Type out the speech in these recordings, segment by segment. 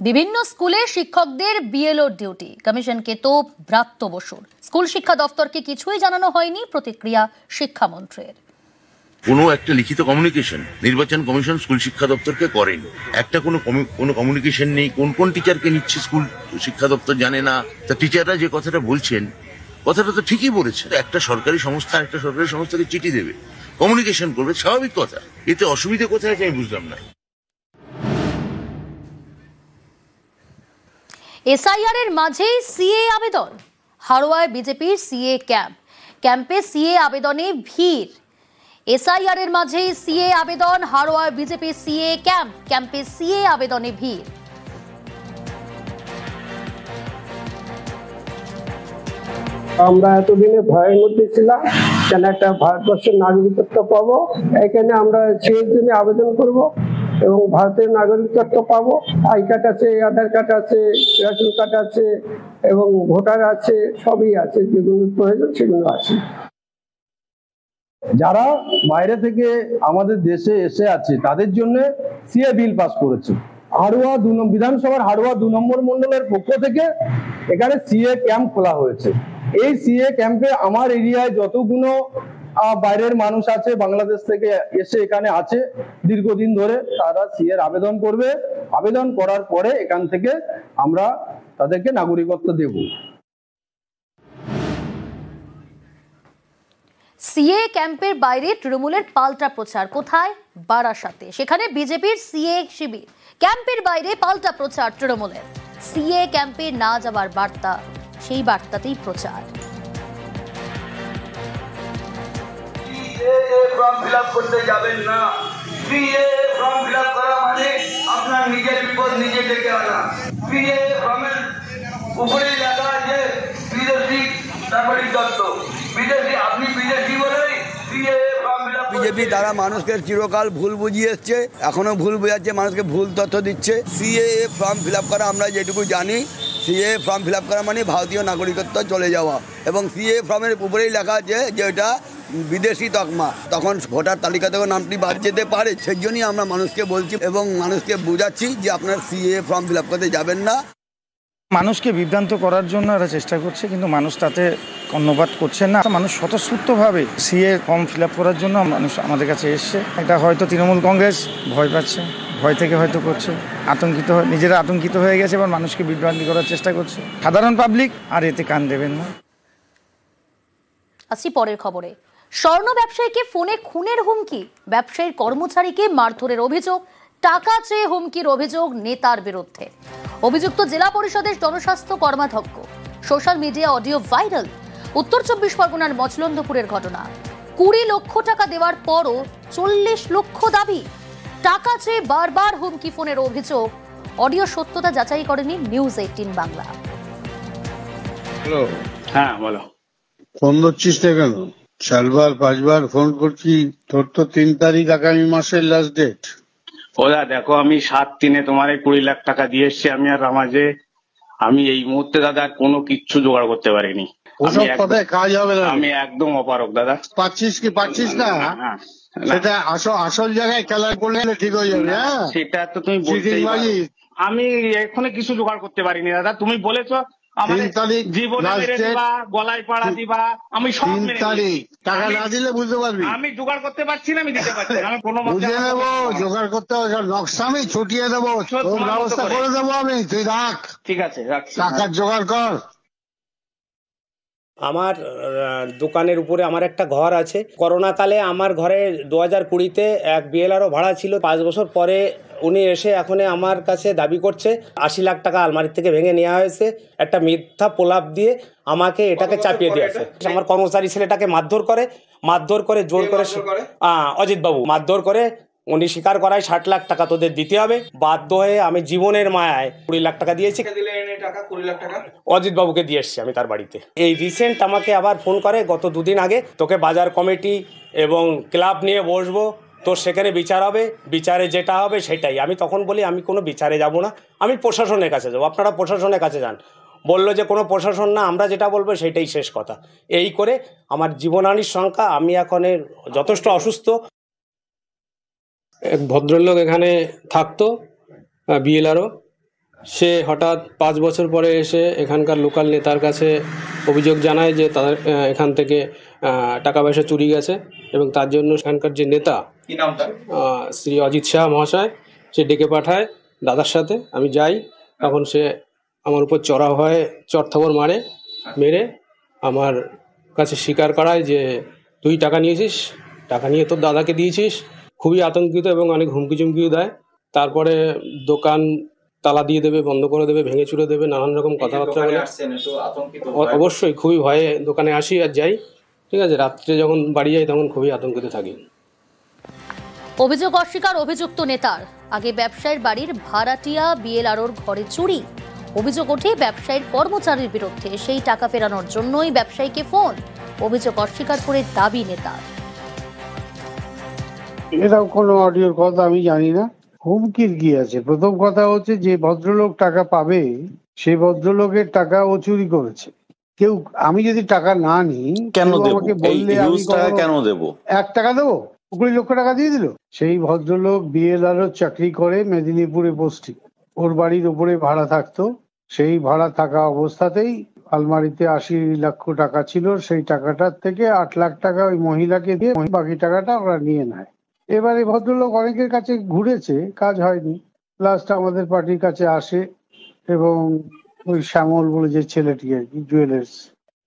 বিভিন্ন স্কুলে শিক্ষকদের বিএলও ডিউটি, কমিশনকে তোপ ব্রাত্য বসুর। স্কুল শিক্ষা দফতরকে কিছুই জানানো হয়নি, প্রতিক্রিয়া শিক্ষামন্ত্রীর। কোনো একটা লিখিত কমিউনিকেশন নির্বাচন কমিশন স্কুল শিক্ষা দপ্তরকে করেনি। একটা কোনো কমিউনিকেশন নেই। কোন কোন টিচারকে নিচ্ছে স্কুল শিক্ষা দপ্তর জানে না। তা টিচাররা যে কথাটা বলছেন, কথাটা তো ঠিকই বলেছে। একটা সরকারি সংস্থাকে চিঠি দেবে, কমিউনিকেশন করবে, স্বাভাবিক কথা। এতে অসুবিধা কোথায় আছে আমি বুঝলাম না। এসআইআর এর মাঝেই সিএ আবেদন। হাড়োয়ায় বিজেপির সিএ ক্যাম্পে সিএ আবেদনে ভিড়। এসআইআর এর মাঝেই সিএ আবেদন, হাড়োয়ায় বিজেপির সিএ ক্যাম্পে সিএ আবেদনে ভিড়। আমরা এতদিনে ভয়ের মধ্যে ছিলাম, কেন একটা ভারতবর্ষের নাগরিকত্ব পাবো, এখানে আমরা সিএর জন্য আবেদন করব এবং ভারতের নাগরিকত্ব পাবো। আই কার্ড আছে, আধার কার্ড আছে, রেশন কার্ড আছে এবং ভোটার আছে, সবই আছে, যেগুলো প্রয়োজন সেগুলো আছে। যারা বাইরে থেকে আমাদের দেশে এসে আছে তাদের জন্য সিএ বিল পাস করেছে। হাড়োয়া বিধানসভার হাড়োয়া 2 নম্বর মন্ডলের পক্ষ থেকে এখানে সিএ ক্যাম্প খোলা হয়েছে। এই সিএ ক্যাম্পে আমার এরিয়ায় যতগুলো বাইরের মানুষ আছে, বাংলাদেশ থেকে এসে এখানে আছে দীর্ঘদিন ধরে, তারা সিএ এর আবেদন করবে। আবেদন করার পরে এখান থেকে আমরা তাদেরকে নাগরিকত্ব দেব। সিএ ক্যাম্পের বাইরে তৃণমূলের পাল্টা প্রচার। কোথায়? বারাসাতে। সেখানে বিজেপির সিএ শিবির। ক্যাম্পের বাইরে পাল্টা প্রচার তৃণমূলের। সিএ ক্যাম্পে না যাওয়ার বার্তা, সেই বার্তাতেই প্রচার। ফর্ম ফিল আপ করতে যাবেন না। সিএ ফর্ম ফিল আপ করা মানে আপনার নিজের বিপদ নিজে ডেকে আনা। সিএ ফর্মের উপরে লেখা আছে বিদেশি নাগরিকত্ব। বিদেশি, আপনি বিদেশি বলেই CA form fill up. BJP দ্বারা মানুষকে চিরকাল ভুল বুঝিয়ে এসছে, এখনো ভুল বোঝাচ্ছে, মানুষকে ভুল তথ্য দিচ্ছে। সিএ ফর্ম ফিল আপ করা আমরা যেটুকু জানি, সিএ ফর্ম ফিল আপ করা মানে ভারতীয় নাগরিকত্ব চলে যাওয়া, এবং সিএ ফর্মের উপরেই লেখা আছে যে এটা বিদেশি তকমা। তখন ভোটার তালিকা থেকে নামটি বাদ যেতে পারে। সেই জন্যই আমরা মানুষকে বলছি এবং মানুষকে বোঝাচ্ছি যে আপনার সিএ ফর্ম ফিল আপ করতে যাবেন না। মানুষকে বিভ্রান্ত করার জন্য এরা চেষ্টা করছে, কিন্তু মানুষ তাতে কর্ণপাত করছেন না। মানুষ স্বতঃস্ফূর্তভাবে সিএ ফর্ম ফিল আপ করার জন্য মানুষ আমাদের কাছে এসছে। এটা হয়তো তৃণমূল কংগ্রেস ভয় পাচ্ছে, ভয় থেকে হয়তো করছে, নিজেরা আতঙ্কিত হয়ে গেছে, এবার মানুষকে বিভ্রান্তি করার চেষ্টা করছে। সাধারণ পাবলিক আর এতে কান দেবেন না। আসি পরের খবরে। স্বর্ণ ব্যবসায়ীকে ফোনে খুনের হুমকি, ব্যবসায়ীর কর্মচারীকে মারধরের অভিযোগ, টাকা চেয়ে হুমকির অভিযোগ নেতার বিরুদ্ধে। অভিযুক্ত জেলা পরিষদের জনস্বাস্থ্য কর্মাধ্যক্ষ। Social media audio viral. উত্তর 24 পরগনার মচলন্দপুরের ঘটনা। 20 লক্ষ টাকা দেওয়ার পরও 40 লক্ষ দাবি। টাকা চেয়ে বারবার হুমকি ফোনের অভিযোগ। অডিও সত্যতা যাচাই করেনি নিউজ 18 বাংলা। হ্যালো, হ্যাঁ বলো। ফোন ধরছিস না কেন? 4বার 5বার ফোন করছি, তোর তো 3 তারিখ আগামী মাসের লাস্ট ডেট। ওদা দেখো, আমি 7/3 তোমার 20 লাখ টাকা দিয়ে এসছি। আমি আর রামাজে আমি এই মুহূর্তে দাদা কোনো কিচ্ছু জোগাড় করতে পারিনি। ওসব কথায় কাজ হবে না। আমি একদম অপারক দাদা। পাচ্ছিস না? সেটা আসল জায়গায় খেলা করলে ঠিক হয়ে যাবে। হ্যাঁ, সেটা তো তুমি বলতেই পারো। আমি এখনো কিছু জোগাড় করতে পারিনি দাদা। তুমি বলেছো জীবনে মেরে দিবা, গলায় পাড়া দিবা, আমি সব 3 তারিখ টাকা না দিলে বুঝতে পারবি। আমি জোগাড় করতে পারছি না, আমি দিতে পারছি না। আমি কোনো বুঝে নেবো, জোগাড় করতে হবে। নকশা আমি ছুটিয়ে দেবো, ব্যবস্থা করে দেবো আমি। তুই রাখ, ঠিক আছে, রাখছি। টাকার জোগাড় কর। আমার দোকানের উপরে আমার একটা ঘর আছে। করোনা কালে আমার ঘরে 2020-তে এক বিএলআরও ভাড়া ছিল। 5 বছর পরে উনি এসে এখন আমার কাছে দাবি করছে 80 লাখ টাকা আলমারি থেকে ভেঙে নেওয়া হয়েছে। একটা মিথ্যা প্রলাপ দিয়ে আমাকে এটাকে চাপিয়ে দিয়েছে। আমার কর্মচারী ছেলেটাকে মারধর করে জোর করে অজিত বাবু মারধর করে উনি স্বীকার করায় 60 লাখ টাকা তোদের দিতে হবে। বাধ্য হয়ে আমি জীবনের মায়ায় 20 লাখ টাকা দিয়েছি। অজিত বাবুকে দিয়ে এসছি আমি তার বাড়িতে। এই রিসেন্ট আমাকে আবার ফোন করে গত 2 দিন আগে, তোকে বাজার কমিটি এবং ক্লাব নিয়ে বসবো, তোর সেখানে বিচার হবে, বিচারে যেটা হবে সেটাই। আমি তখন বলি আমি কোনো বিচারে যাব না, আমি প্রশাসনের কাছে যাবো। আপনারা প্রশাসনের কাছে যান। বললো যে কোনো প্রশাসন না, আমরা যেটা বলবো সেটাই শেষ কথা। এই করে আমার জীবনহানির সংখ্যা, আমি এখন যথেষ্ট অসুস্থ। এক ভদ্রলোক এখানে থাকতো, বিএলআরও, সে হঠাৎ 5 বছর পরে এসে এখানকার লোকাল নেতার কাছে অভিযোগ জানায় যে তাদের এখান থেকে টাকা পয়সা চুরি গেছে, এবং তার জন্য এখানকার যে নেতা শ্রী অজিত শাহ মহাশয় সে ডেকে পাঠায় দাদার সাথে। আমি যাই, তখন সে আমার উপর চড়াও হয়, চড়থাবড় মেরে আমার কাছে স্বীকার করায় যে তুই টাকা নিয়েছিস, টাকা নিয়ে তোর দাদাকে দিয়েছিস। খুবই আতঙ্কিত এবং অনেক হুমকি চুমকিও দেয়। তারপরে দোকান তালা দিয়ে দেবে, বন্ধ করে দেবে, ভেঙে চুরে দেবে, নানান রকম কথাবার্তা বলে। অবশ্যই খুবই ভয়ে দোকানে আসি আর যাই, ঠিক আছে। রাত্রে যখন বাড়ি যাই তখন খুবই আতঙ্কিত থাকি। অভিযোগ অস্বীকার অভিযুক্ত নেতার। আগে ব্যবসায়ীর বাড়ির ভাড়াটিয়া বিএলআরওর ঘরে চুরি। অভিযোগ ওঠে ব্যবসায়ীর কর্মচারীর বিরুদ্ধে, সেই টাকা ফেরানোর জন্যই ব্যবসায়ীকে ফোন। অভিযোগ অস্বীকার করে দাবি নেতার। এরকম কোনো অডিওর কথা আমি জানি না। হুমকির কি আছে? প্রথম কথা হচ্ছে যে ভদ্রলোক টাকা পাবে সেই ভদ্রলোকের টাকা ও চুরি করেছে। কেউ, আমি যদি টাকা না নিই কেন আমাকে বললে আমি কেন দেবো? 1 টাকা দেবো? 20 লক্ষ টাকা দিয়ে দিল। সেই ভদ্রলোক বিএলআরও চাকরি করে মেদিনীপুরে পোস্টিং, ওর বাড়ির উপরে ভাড়া থাকতো। সেই ভাড়া থাকা অবস্থাতেই আলমারিতে 80 লক্ষ টাকা ছিল, সেই টাকাটার থেকে 8 লাখ টাকা ওই মহিলাকে দিয়ে বাকি টাকাটা ওরা নিয়ে নেয়। এবারে ভদ্রলোক অনেকের কাছে ঘুরেছে, কাজ হয়নি। লাস্ট আমাদের পার্টির কাছে আসে এবং ওই শ্যামল বলে যে ছেলেটি আর কি, জুয়েলার্স,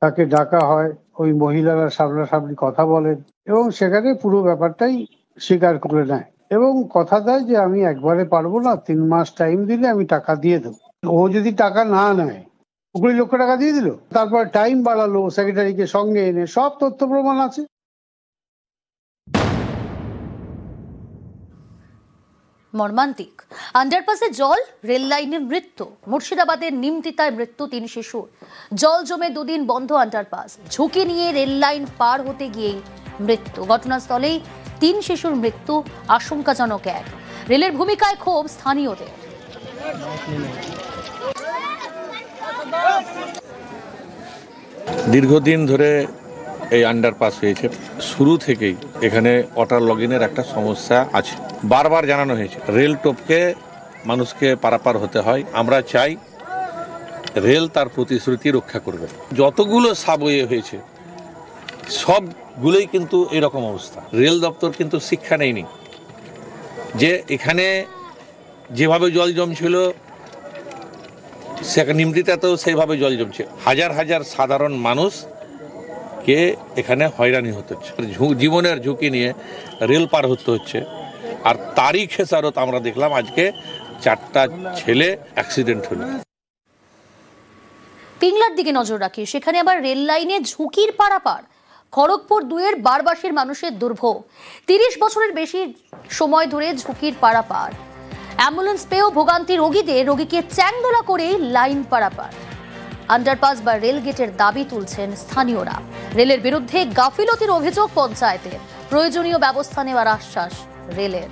তাকে ডাকা হয়। ওই মহিলারা সামনাসামনি কথা বলেন এবং সেখানে পুরো ব্যাপারটাই স্বীকার করে নেয় এবং কথা দেয় যে আমি একবারে পারবো না, 3 মাস টাইম দিলে আমি টাকা দিয়ে দেবো। ও যদি টাকা না নেয়, 20 লক্ষ টাকা দিয়ে দিল। তারপর টাইম বাড়ালো, সেক্রেটারিকে সঙ্গে এনে, সব তথ্য প্রমাণ আছে। মর্মান্তিক। আন্ডারপাসে জল, রেল লাইনে মৃত্যু। মুর্শিদাবাদের নিমতিতায় মৃত্যু 3 শিশুর। জল জমে 2 দিন বন্ধ আন্ডারপাস। ঝুঁকি নিয়ে রেল লাইন পার হতে গিয়েই মৃত্যু। ঘটনাস্থলেই 3 শিশুর মৃত্যু, আশঙ্কাজনক 1। রেলের ভূমিকায় ক্ষোভ স্থানীয়দের। দীর্ঘদিন ধরে এই আন্ডারপাস হয়েছে, শুরু থেকেই এখানে ওয়াটার লগিনের একটা সমস্যা আছে। বারবার জানানো হয়েছে রেল টপকে মানুষকে পারাপার হতে হয়। আমরা চাই রেল তার প্রতিশ্রুতি রক্ষা করবে। যতগুলো সাবওয়ে হয়েছে সবগুলোই কিন্তু এরকম অবস্থা। রেল দপ্তর কিন্তু শিক্ষা নেয়নি যে এখানে যেভাবে জল জমছিল সেখানে নিমতিতাতেও সেইভাবে জল জমছে। হাজার হাজার সাধারণ মানুষ কে এখানে হয়রানি হতে হচ্ছে, জীবনের ঝুঁকি নিয়ে রেল পার হতে হচ্ছে। আর তারই খেসারত আমরা দেখলাম আজকে 4টা ছেলে অ্যাক্সিডেন্ট হলো। পিংলার দিকে নজর রাখি, সেখানে আবার রেল লাইনে ঝুঁকির পারাপার। খড়গপুর 2-এর বারবাসীর মানুষের দুর্ভোগ। 30 বছরের বেশি সময় ধরে ঝুঁকির পারাপার। অ্যাম্বুলেন্স পেয়েও ভোগান্তি রোগীকে চ্যাংদোলা করেই লাইন পারাপার। আন্ডারপাস বা রেল গেটের দাবি তুলছেন স্থানীয়রা। রেলের বিরুদ্ধে গাফিলতির অভিযোগ পঞ্চায়েতের। প্রয়োজনীয় ব্যবস্থা নেওয়ার আশ্বাস রেলের।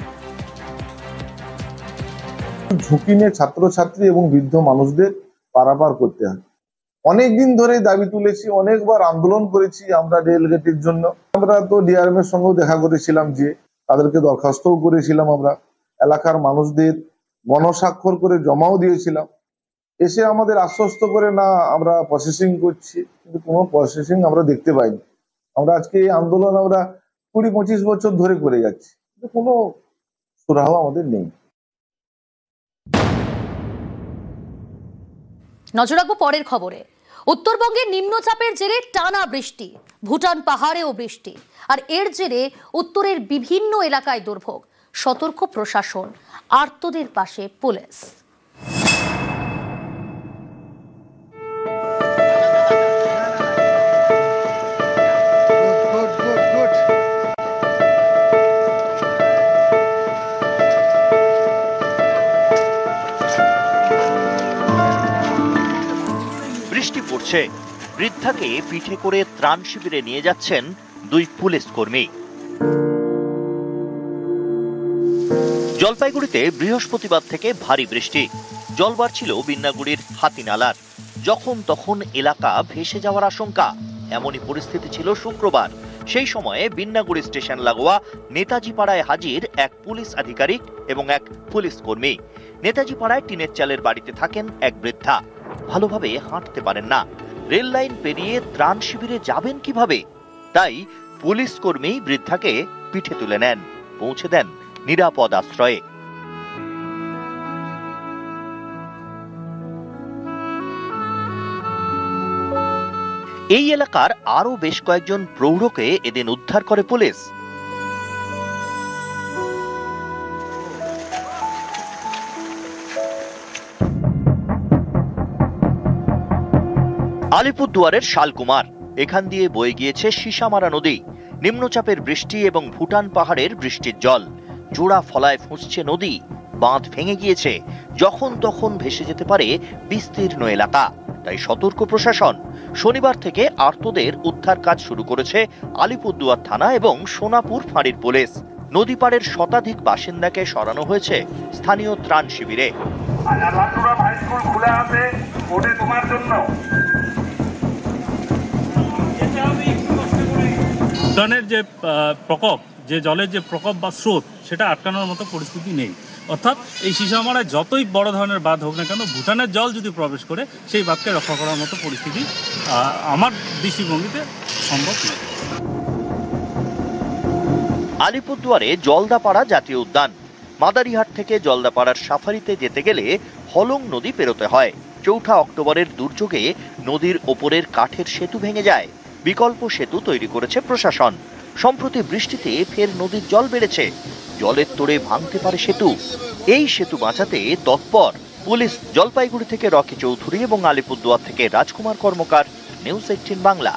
ঝুঁকি নিয়ে ছাত্রছাত্রী এবং বৃদ্ধ মানুষদের পারাপার করতে হয়। অনেকদিন ধরে দাবি তুলেছি, অনেকবার আন্দোলন করেছি আমরা রেল গেটের জন্য। আমরা তো ডিআরএম এর সঙ্গেও দেখা করেছিলাম, যে তাদেরকে দরখাস্তও করেছিলাম। আমরা এলাকার মানুষদের গণস্বাক্ষর করে জমাও দিয়েছিলাম। এসে আমাদের আশ্বস্ত করে না আমরা প্রসেসিং করছি, কিন্তু কোনো প্রসেসিং আমরা দেখতে পাইনি। আমরা আজকে এই আন্দোলন আমরা 20-25 বছর ধরে করে যাচ্ছি, কিন্তু কোনো সুরাহ আমাদের নেই। নজর রাখবো পরের খবরে। উত্তরবঙ্গে নিম্নচাপের জেরে টানা বৃষ্টি, ভুটান পাহাড়েও বৃষ্টি, আর এর জেরে উত্তরের বিভিন্ন এলাকায় দুর্ভোগ। সতর্ক প্রশাসন, আর্তদের পাশে পুলিশ। বৃষ্টি পড়ছে, বৃদ্ধাকে পিঠে করে ত্রাণ শিবিরে নিয়ে যাচ্ছেন 2 পুলিশ কর্মী। জলপাইগুড়িতে বৃহস্পতিবার থেকে ভারী বৃষ্টি। জল বাড়ছিল বিন্নাগুড়ির হাতিনালার। যখন তখন এলাকা ভেসে যাওয়ার আশঙ্কা। এমনই পরিস্থিতি ছিল শুক্রবার। সেই সময়ে বিন্নাগুড়ি স্টেশন লাগোয়া নেতাজি পাড়ায় হাজির এক পুলিশ আধিকারিক এবং এক পুলিশ কর্মী। নেতাজি পাড়ায় টিনের চালের বাড়িতে থাকেন এক বৃদ্ধা, ভালোভাবে হাঁটতে পারেন না। রেল লাইন পেরিয়ে ত্রাণ শিবিরে যাবেন কিভাবে? তাই পুলিশ কর্মী বৃদ্ধাকে পিঠে তুলে নেন, পৌঁছে দেন নিরাপদ আশ্রয়ে। এই এলাকার আরো বেশ কয়েকজন প্রৌঢ়কে এদিন উদ্ধার করে পুলিশ। আলিপুরদুয়ারের শালকুমার, এখান দিয়ে বয়ে গিয়েছে সীসামারা নদী। নিম্নচাপের বৃষ্টি এবং ভুটান পাহাড়ের বৃষ্টির জল জোড়া ফলায় ফুঁসছে নদী, বাঁধ ভেঙে গিয়েছে, যখন তখন ভেসে যেতে পারে বিস্তীর্ণ এলাকা। তাই সতর্ক প্রশাসন। শনিবার থেকে আর্তদের উদ্ধার কাজ শুরু করেছে আলিপুরদুয়ার থানা এবং সোনাপুর ফাঁড়ির পুলিশ। নদী পাড়ের শতাধিক বাসিন্দাকে সরানো হয়েছে স্থানীয় ত্রাণ শিবিরে। ভুটানের যে প্রকোপ, যে জলের যে প্রকোপ বা স্রোত, সেটা আটকানোর মতো পরিস্থিতি নেই। অর্থাৎ এই সীসামারায় যতই বড় ধরনের বাঁধ হোক না কেন, ভুটানের জল যদি প্রবেশ করে সেই বাঁধকে রক্ষা করার মতো পরিস্থিতি আমার দৃষ্টিভঙ্গিতে সম্ভব নয়। আলিপুরদুয়ারে জলদাপাড়া জাতীয় উদ্যান। মাদারিহাট থেকে জলদাপাড়ার সাফারিতে যেতে গেলে হলং নদী পেরোতে হয়। ৪ অক্টোবরের দুর্যোগে নদীর ওপরের কাঠের সেতু ভেঙে যায়। বিকল্প সেতু তৈরি করেছে প্রশাসন। সম্প্রতি বৃষ্টিতে ফের নদীর জল বেড়েছে, জলের তোড়ে ভাঙতে পারে সেতু। এই সেতু বাঁচাতে তৎপর পুলিশ। জলপাইগুড়ি থেকে রকি চৌধুরী এবং আলিপুরদুয়ার থেকে রাজকুমার কর্মকার, নিউজ 18 বাংলা।